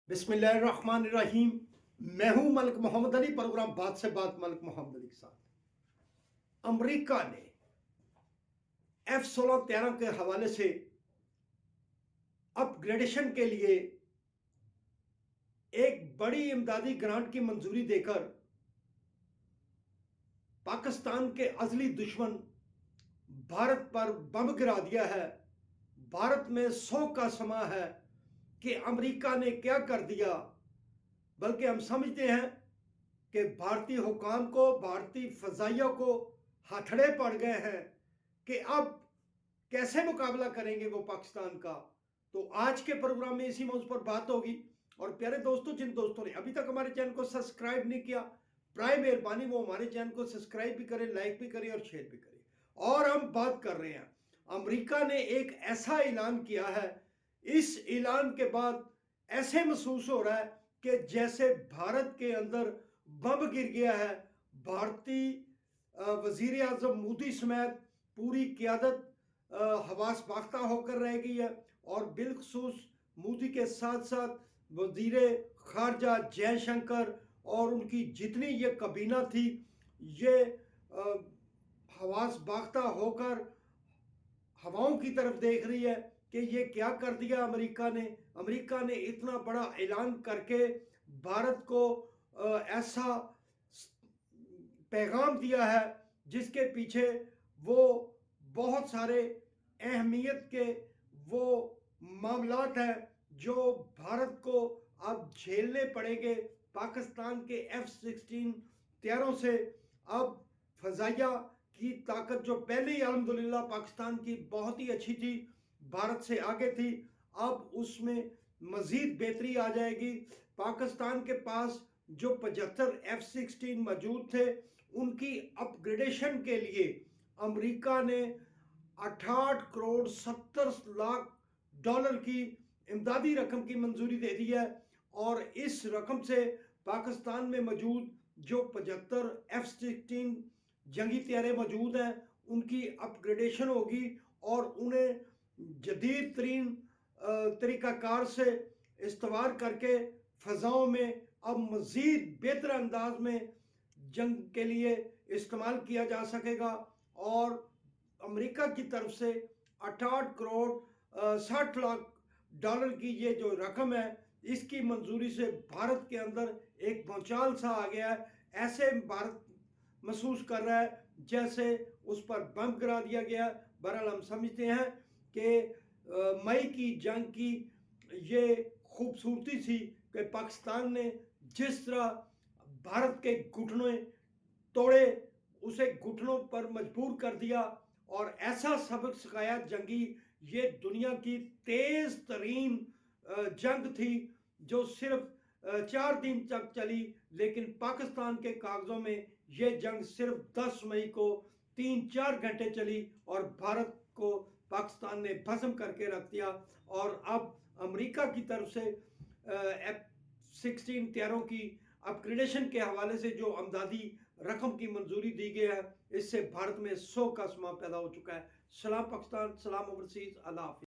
बिस्मिल्लाहिर्रहमानिर्रहीम। मैं हूं मलिक मोहम्मद अली। प्रोग्राम बात से बात मलिक मोहम्मद अली के साथ। अमेरिका ने F-16 के हवाले से अपग्रेडेशन के लिए एक बड़ी इमदादी ग्रांट की मंजूरी देकर पाकिस्तान के अजली दुश्मन भारत पर बम गिरा दिया है। भारत में 100 का समा है कि अमेरिका ने क्या कर दिया। बल्कि हम समझते हैं कि भारतीय हुकाम को, भारतीय फजाइया को हथड़े पड़ गए हैं कि अब कैसे मुकाबला करेंगे वो पाकिस्तान का। तो आज के प्रोग्राम में इसी मौजूद पर बात होगी। और प्यारे दोस्तों, जिन दोस्तों ने अभी तक हमारे चैनल को सब्सक्राइब नहीं किया, प्राय मेहरबानी वो हमारे चैनल को सब्सक्राइब भी करें, लाइक भी करें और शेयर भी करें। और हम बात कर रहे हैं, अमेरिका ने एक ऐसा ऐलान किया है, इस ऐलान के बाद ऐसे महसूस हो रहा है कि जैसे भारत के अंदर बम गिर गया है। भारतीय वजीर आजम मोदी समेत पूरी क्यादत हवास बाख्ता होकर रह गई है। और बिलखसूस मोदी के साथ साथ वजीर खारजा जयशंकर और उनकी जितनी ये कबीना थी, ये हवास बाख्ता होकर हवाओं की तरफ देख रही है कि ये क्या कर दिया अमेरिका ने। अमेरिका ने इतना बड़ा ऐलान करके भारत को ऐसा पैगाम दिया है जिसके पीछे वो बहुत सारे अहमियत के वो मामलात हैं जो भारत को अब झेलने पड़ेंगे। पाकिस्तान के F-16 तैयारों से अब फजाइया की ताकत जो पहले ही अल्हम्दुलिल्लाह पाकिस्तान की बहुत ही अच्छी थी, भारत से आगे थी, अब उसमें मजीद बेहतरी आ जाएगी। पाकिस्तान के पास जो 75 F-16 मौजूद थे, उनकी अपग्रेडेशन के लिए अमेरिका ने 68 करोड़ 70 लाख डॉलर की इमदादी रकम की मंजूरी दे दी है। और इस रकम से पाकिस्तान में मौजूद जो 75 F-16 जंगी तैयारे मौजूद हैं, उनकी अपग्रेडेशन होगी और उन्हें जदीद तरीन तरीक़ाकार से इस्तेमाल करके फ़ज़ाओं में अब मज़ीद बेहतर अंदाज में जंग के लिए इस्तेमाल किया जा सकेगा। और अमेरिका की तरफ से 68 करोड़ 60 लाख डॉलर की ये जो रकम है, इसकी मंजूरी से भारत के अंदर एक भूचाल सा आ गया है। ऐसे भारत महसूस कर रहा है जैसे उस पर बम गिरा दिया गया। बहरहाल हम समझते हैं कि मई की जंग की ये खूबसूरती थी कि पाकिस्तान ने जिस तरह भारत के घुटने तोड़े, उसे घुटनों पर मजबूर कर दिया और ऐसा सबक सिखाया जंगी। ये दुनिया की तेज तरीन जंग थी जो सिर्फ 4 दिन तक चली, लेकिन पाकिस्तान के कागजों में ये जंग सिर्फ 10 मई को 3-4 घंटे चली और भारत को पाकिस्तान ने भस्म करके रख दिया। और अब अमेरिका की तरफ से F-16 तैयारों की अपग्रेडेशन के हवाले से जो अमदादी रकम की मंजूरी दी गई है, इससे भारत में 100 का समा पैदा हो चुका है। सलाम पाकिस्तान, सलाम ओवरसीज, अल्लाह हाफिज़।